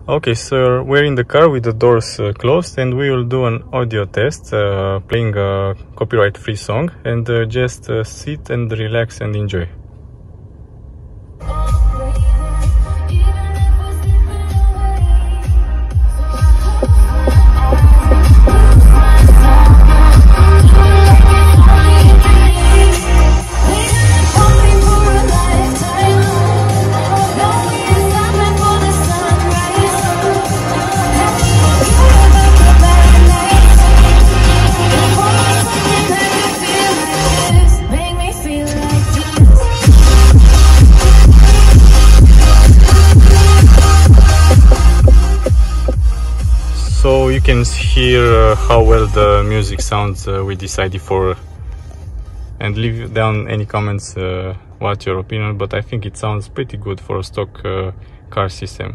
Okay, so we're in the car with the doors closed, and we will do an audio test playing a copyright-free song, and just sit and relax and enjoy. So you can hear how well the music sounds with this ID4, and leave down any comments what's your opinion, but I think it sounds pretty good for a stock car system.